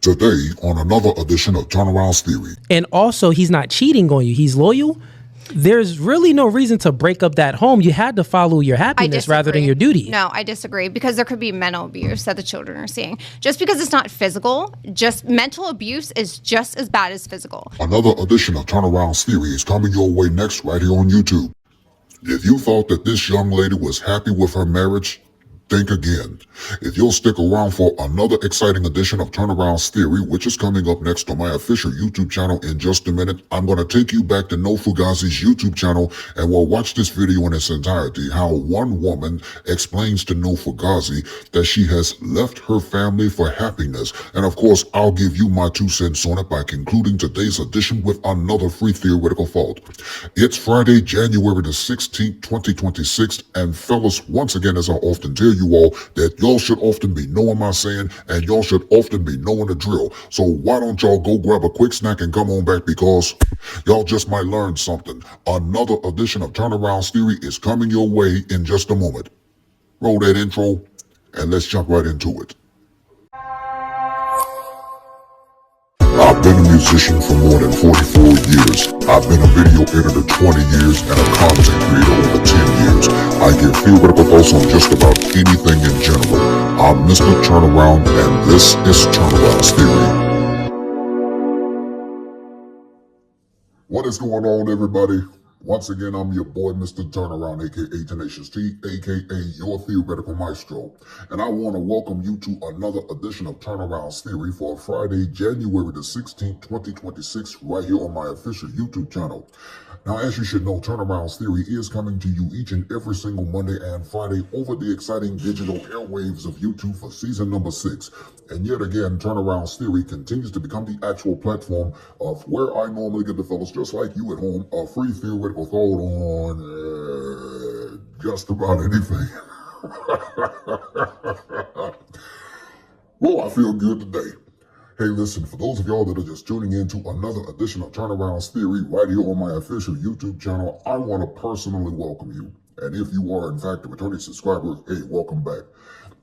Today on another edition of Turneround's Theory. And also, he's not cheating on you. He's loyal. There's really no reason to break up that home. You had to follow your happiness rather than your duty. No, I disagree, because there could be mental abuse that the children are seeing. Just because it's not physical, just mental abuse is just as bad as physical. Another edition of Turneround's Theory is coming your way next right here on YouTube. If you thought that this young lady was happy with her marriage, think again. If you'll stick around for another exciting edition of Turneround's Theory, which is coming up next on my official YouTube channel in just a minute, I'm going to take you back to No Fugazi's YouTube channel and we'll watch this video in its entirety, how one woman explains to No Fugazi that she has left her family for happiness. And of course, I'll give you my 2 cents on it by concluding today's edition with another free theoretical thought. It's Friday, January the 16th, 2026, and fellas, once again, as I often tell you all, that y'all should often be knowing my saying and y'all should often be knowing the drill. So why don't y'all go grab a quick snack and come on back, because y'all just might learn something. Another edition of Turneround's Theory is coming your way in just a moment. Roll that intro and let's jump right into it. I've been a musician for more than 44 years. I've been a video editor 20 years and a content creator over 10 years. I give theoretical thoughts on just about anything in general. I'm Mr. Turnaround and this is Turneround's Theory. What is going on, everybody? Once again, I'm your boy, Mr. Turnaround, aka Tenacious T, aka your theoretical maestro. And I want to welcome you to another edition of Turneround's Theory for Friday, January the 16th, 2026, right here on my official YouTube channel. Now, as you should know, Turneround's Theory is coming to you each and every single Monday and Friday over the exciting digital airwaves of YouTube for season number 6. And yet again, Turneround's Theory continues to become the actual platform of where I normally give the fellas, just like you at home, a free theoretical thought on just about anything. Well, I feel good today. Hey, listen, for those of y'all that are just tuning in to another edition of Turneround's Theory right here on my official YouTube channel, I want to personally welcome you. And if you are, in fact, a returning subscriber, hey, welcome back.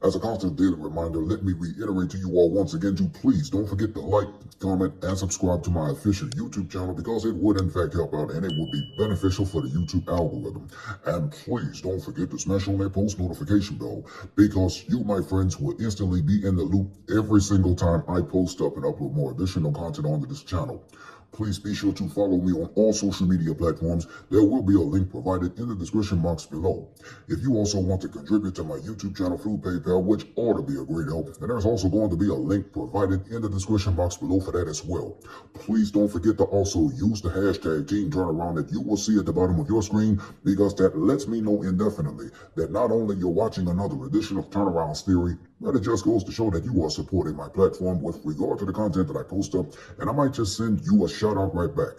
As a constant daily reminder, let me reiterate to you all once again to please don't forget to like, comment, and subscribe to my official YouTube channel, because it would in fact help out and it would be beneficial for the YouTube algorithm. And please don't forget to smash on that post notification bell, because you, my friends, will instantly be in the loop every single time I post up and upload more additional content onto this channel. Please be sure to follow me on all social media platforms. There will be a link provided in the description box below. If you also want to contribute to my YouTube channel through PayPal, which ought to be a great help, and there's also going to be a link provided in the description box below for that as well. Please don't forget to also use the hashtag TeamTurnaround that you will see at the bottom of your screen, because that lets me know indefinitely that not only you're watching another edition of Turneround's Theory, but it just goes to show that you are supporting my platform with regard to the content that I post up, and I might just send you a shout out right back.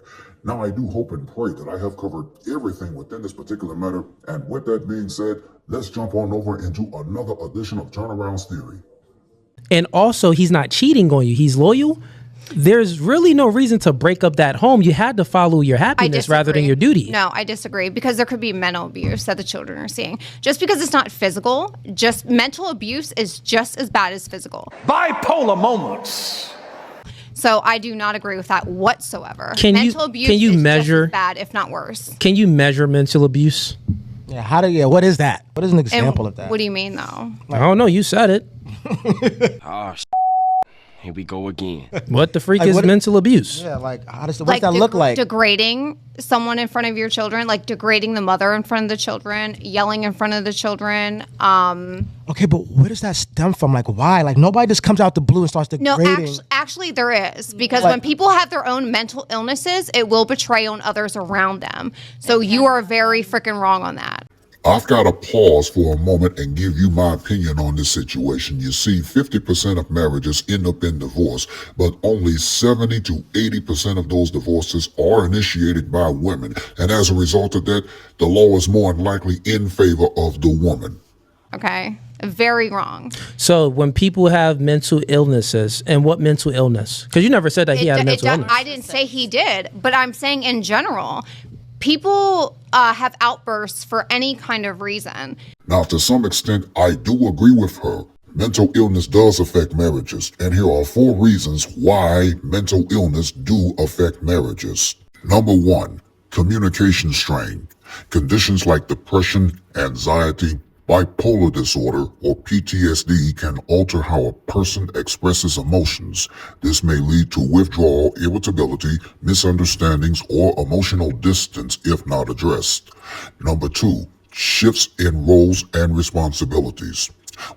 Now, I do hope and pray that I have covered everything within this particular matter, and with that being said, let's jump on over into another edition of Turneround's Theory. And also, he's not cheating on you. He's loyal. There's really no reason to break up that home. You had to follow your happiness rather than your duty. No, I disagree, because there could be mental abuse that the children are seeing. Just because it's not physical, just mental abuse is just as bad as physical. Bipolar moments. So I do not agree with that whatsoever. Mental abuse is measure, just as bad, if not worse. Can you measure mental abuse? Yeah, what is that? What is an example of that? What do you mean, though? I don't know. You said it. Oh, here we go again. What the freak is mental abuse? Yeah, like, what's that look like? Degrading someone in front of your children, like degrading the mother in front of the children, yelling in front of the children. Okay, but where does that stem from? Like, why? Like, nobody just comes out the blue and starts degrading. No, actually there is. Because when people have their own mental illnesses, it will betray on others around them. So you are very freaking wrong on that. I've got to pause for a moment and give you my opinion on this situation. You see, 50% of marriages end up in divorce, but only 70 to 80% of those divorces are initiated by women. And as a result of that, the law is more than likely in favor of the woman. Okay. Very wrong. So when people have mental illnesses, and what mental illness? Because you never said that he had a mental illness. I didn't say he did, but I'm saying in general, people have outbursts for any kind of reason. Now, to some extent, I do agree with her. Mental illness does affect marriages, and here are 4 reasons why mental illness do affect marriages. Number 1, communication strain. Conditions like depression, anxiety, bipolar disorder, or PTSD can alter how a person expresses emotions. This may lead to withdrawal, irritability, misunderstandings, or emotional distance if not addressed. Number 2, shifts in roles and responsibilities.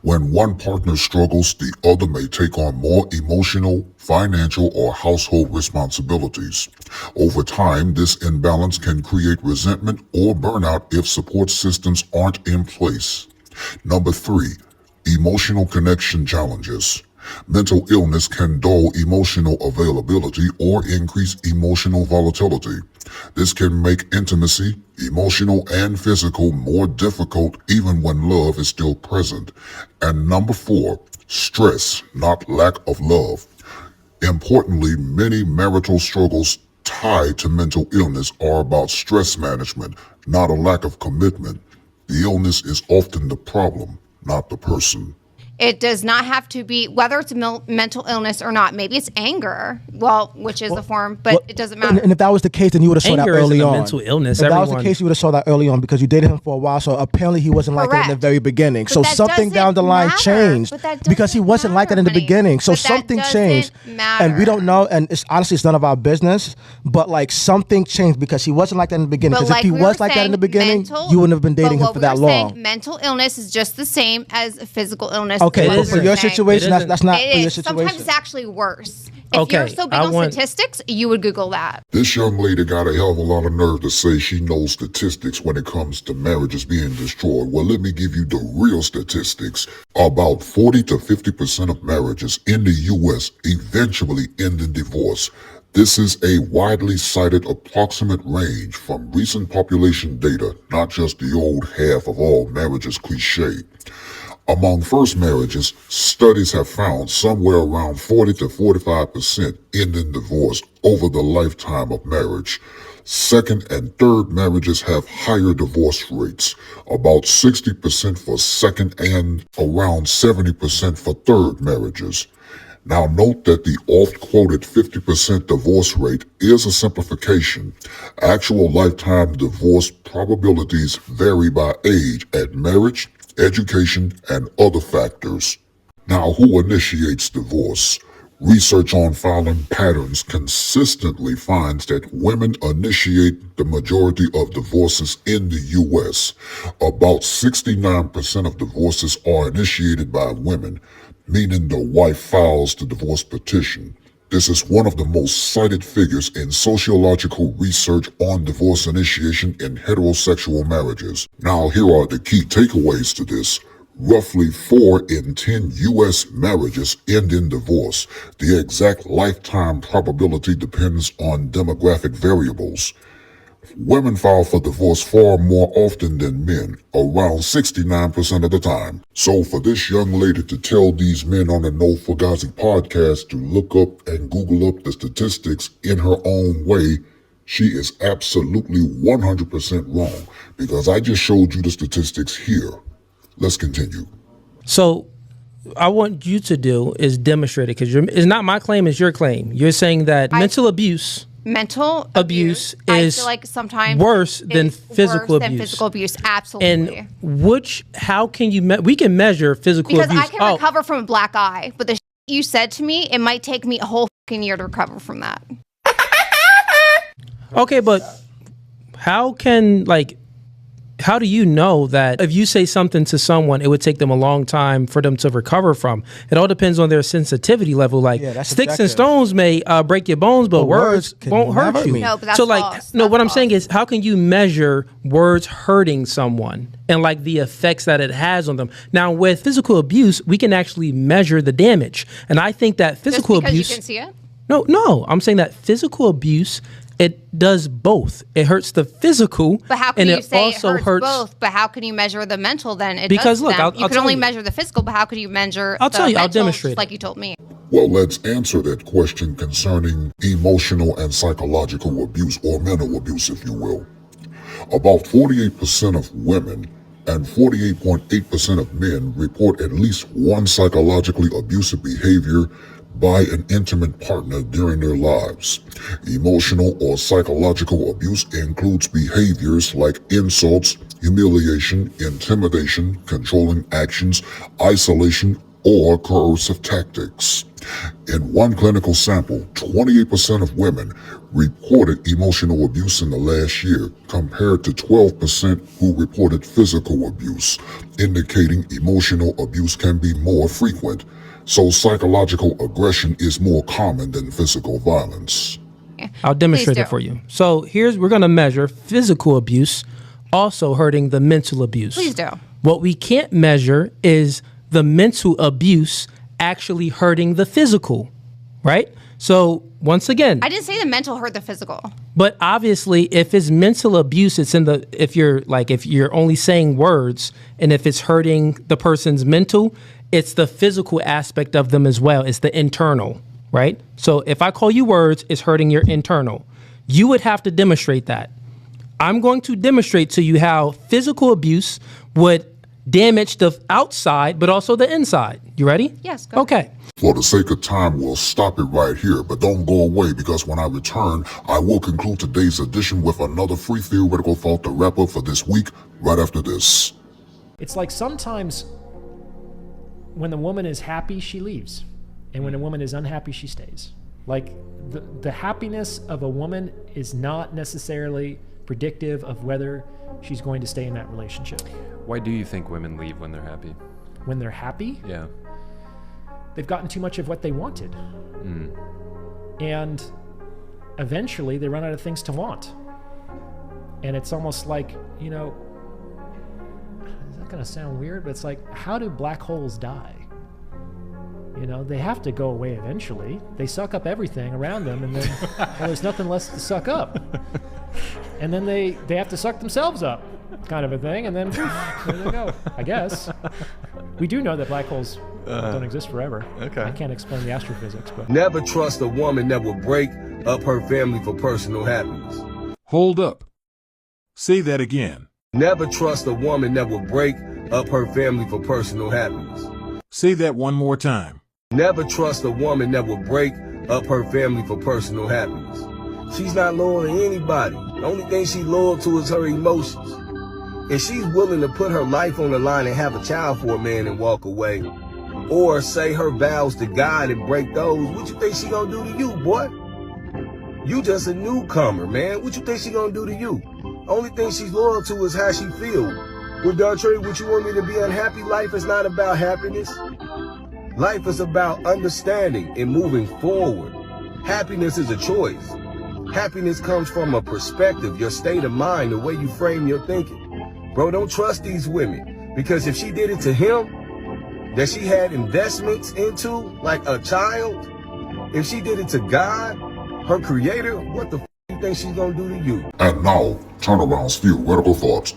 When one partner struggles, the other may take on more emotional, financial, or household responsibilities. Over time, this imbalance can create resentment or burnout if support systems aren't in place. Number 3, emotional connection challenges. Mental illness can dull emotional availability or increase emotional volatility. This can make intimacy, emotional and physical, more difficult even when love is still present. And number 4, stress, not lack of love. Importantly, many marital struggles tied to mental illness are about stress management, not a lack of commitment. The illness is often the problem, not the person. It does not have to be, whether it's mental illness or not. Maybe it's anger, which is the form, but it doesn't matter. And if that was the case, then you would have saw that Anger early isn't a on. mental illness. If that was Everyone- the case, you would have saw that early on because you dated him for a while. So apparently he wasn't like that in the Correct. very beginning. But So that something down the line doesn't changed matter. But that because he doesn't wasn't like that in the matter, honey. beginning. So But that something doesn't changed, and we don't know. And it's honestly, it's none of our business. But like something changed because he wasn't like that in the beginning. But Because if he we was were like that in the saying, beginning, you wouldn't have been dating him for that long. Mental illness is just the same as physical illness. Okay, is but what for we're your saying. situation, It that's not It for your is. situation. Sometimes it's actually worse. If Okay, you're so big I on want- statistics, you would Google that. This young lady got a hell of a lot of nerve to say she knows statistics when it comes to marriages being destroyed. Well, let me give you the real statistics. About 40 to 50% of marriages in the U.S. eventually end in divorce. This is a widely cited approximate range from recent population data, not just the old half of all marriages cliche. Among first marriages, studies have found somewhere around 40 to 45% end in divorce over the lifetime of marriage. Second and third marriages have higher divorce rates, about 60% for second and around 70% for third marriages. Now note that the oft-quoted 50% divorce rate is a simplification. Actual lifetime divorce probabilities vary by age at marriage, education, and other factors. Now, who initiates divorce? Research on filing patterns consistently finds that women initiate the majority of divorces in the U.S. About 69% of divorces are initiated by women, meaning the wife files the divorce petition. This is one of the most cited figures in sociological research on divorce initiation in heterosexual marriages. Now, here are the key takeaways to this. Roughly 4 in 10 U.S. marriages end in divorce. The exact lifetime probability depends on demographic variables. Women file for divorce far more often than men, around 69% of the time. So for this young lady to tell these men on the No Fugazi podcast to look up and Google up the statistics in her own way, she is absolutely 100% wrong, because I just showed you the statistics here. Let's continue. So I want you to do is demonstrate it, because it's not my claim, it's your claim. You're saying that mental abuse abuse is I feel like sometimes worse than physical worse abuse. than physical abuse. Absolutely. And how can you we can measure physical Because abuse? I can recover from a black eye, but the you said to me, it might take me a whole fucking year to recover from that. Okay, but how do you know that if you say something to someone, it would take them a long time for them to recover from? It all depends on their sensitivity level. Like that's sticks and subjective. stones may break your bones, but words can won't hurt never you. mean- No, but that's so like, false. no, That's what I'm false. saying is, how can you measure words hurting someone and like the effects that it has on them? Now, with physical abuse, we can actually measure the damage, and I think that Just physical because abuse. you can see it? No, I'm saying that physical abuse, it does both. It hurts the physical, But how can and you it say also it hurts both? But how can you measure the mental then? It Because, does look, them. I'll you can tell only you. measure the physical, but how could you measure I'll the tell you, I'll mental, demonstrate just like it. you told me? Well, let's answer that question concerning emotional and psychological abuse, or mental abuse, if you will. About 48% of women And 48.8% of men report at least one psychologically abusive behavior by an intimate partner during their lives. Emotional or psychological abuse includes behaviors like insults, humiliation, intimidation, controlling actions, isolation, or coercive tactics. In one clinical sample, 28% of women reported emotional abuse in the last year, compared to 12% who reported physical abuse, indicating emotional abuse can be more frequent. So psychological aggression is more common than physical violence. I'll demonstrate it for you. So we're going to measure physical abuse also hurting the mental abuse. Please do. What we can't measure is the mental abuse actually hurting the physical, right? So once again, I didn't say the mental hurt the physical. but obviously if it's mental abuse, if you're only saying words, and if it's hurting the person's mental, it's the physical aspect of them as well. It's the internal, right? So if I call you words, it's hurting your internal. You would have to demonstrate that. I'm going to demonstrate to you how physical abuse would damage the outside, but also the inside. You ready? Yes, go Okay. For the sake of time, we'll stop it right here, but don't go away, because when I return, I will conclude today's edition with another free theoretical thought to wrap up for this week, right after this. It's like sometimes when the woman is happy, she leaves. And when a woman is unhappy, she stays. Like the happiness of a woman is not necessarily predictive of whether she's going to stay in that relationship. Why do you think women leave when they're happy? When they're happy, Yeah. they've gotten too much of what they wanted. And eventually they run out of things to want. And it's almost like, is that going to sound weird? But it's like, how do black holes die? They have to go away eventually. They suck up everything around them, and then there's nothing less to suck up. And then they have to suck themselves up, kind of a thing, and then there they go, I guess. We do know that black holes don't exist forever. Okay. I can't explain the astrophysics, but... Never trust a woman that will break up her family for personal happiness. Hold up. Say that again. Never trust a woman that will break up her family for personal happiness. Say that one more time. Never trust a woman that will break up her family for personal happiness. She's not loyal to anybody. The only thing she's loyal to is her emotions. If she's willing to put her life on the line and have a child for a man and walk away, or say her vows to God and break those, what you think she gonna do to you, boy? You just a newcomer, man. What you think she gonna do to you? Only thing she's loyal to is how she feels. Well, Dartrey, would you want me to be unhappy? Life is not about happiness. Life is about understanding and moving forward. Happiness is a choice. Happiness comes from a perspective, your state of mind, the way you frame your thinking. Bro, don't trust these women, because if she did it to him, that she had investments into, like a child, if she did it to God, her creator, what the f*** you think she's gonna do to you? And now, Turnaround's theoretical thoughts.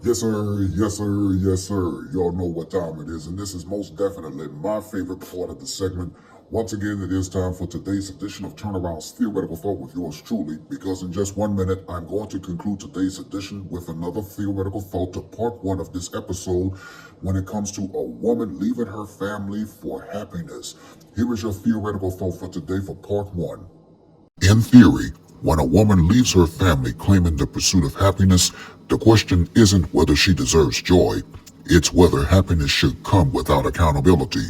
Yes, sir. Yes, sir. Yes, sir. Y'all know what time it is, and this is most definitely my favorite part of the segment. Once again, it is time for today's edition of Turnaround's theoretical thought with yours truly, because in just 1 minute, I'm going to conclude today's edition with another theoretical thought to part one of this episode when it comes to a woman leaving her family for happiness. Here is your theoretical thought for today for part one. In theory, when a woman leaves her family claiming the pursuit of happiness, the question isn't whether she deserves joy, it's whether happiness should come without accountability.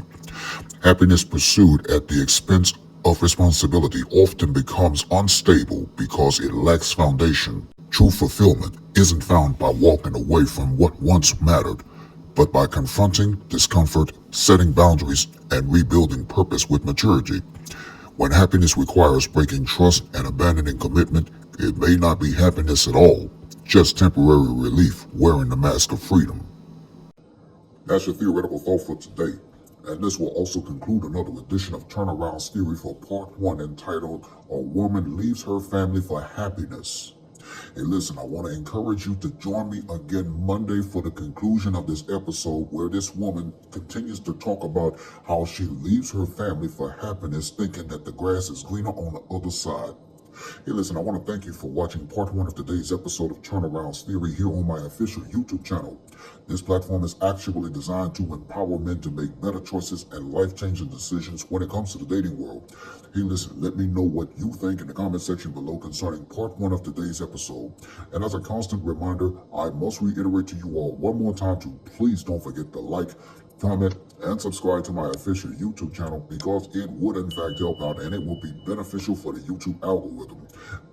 Happiness pursued at the expense of responsibility often becomes unstable because it lacks foundation. True fulfillment isn't found by walking away from what once mattered, but by confronting discomfort, setting boundaries, and rebuilding purpose with maturity. When happiness requires breaking trust and abandoning commitment, it may not be happiness at all, just temporary relief wearing the mask of freedom. That's your theoretical thought for today. And this will also conclude another edition of Turnaround's Theory for part one, entitled A Woman Leaves Her Family for Happiness. Hey, listen, I want to encourage you to join me again Monday for the conclusion of this episode, where this woman continues to talk about how she leaves her family for happiness, thinking that the grass is greener on the other side. Hey, listen, I want to thank you for watching part 1 of today's episode of Turnaround's Theory here on my official YouTube channel. This platform is actually designed to empower men to make better choices and life-changing decisions when it comes to the dating world. Hey, listen, let me know what you think in the comment section below concerning part 1 of today's episode. And as a constant reminder, I must reiterate to you all one more time to please don't forget to like, comment, and subscribe to my official YouTube channel because it would in fact help out and it will be beneficial for the YouTube algorithm.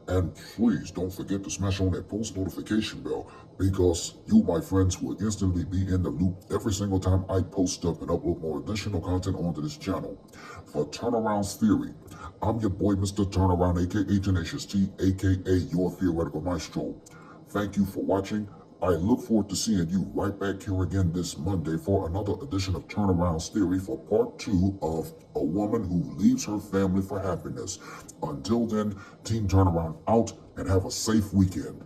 And please don't forget to smash on that post notification bell because you, my friends, will instantly be in the loop every single time I post up and upload more additional content onto this channel. For Turnaround's Theory, I'm your boy, Mr. Turnaround, aka Tenacious T, aka your theoretical maestro. Thank you for watching. I look forward to seeing you right back here again this Monday for another edition of Turnaround's Theory for part 2 of A Woman Who Leaves Her Family for Happiness. Until then, Team Turnaround out and have a safe weekend.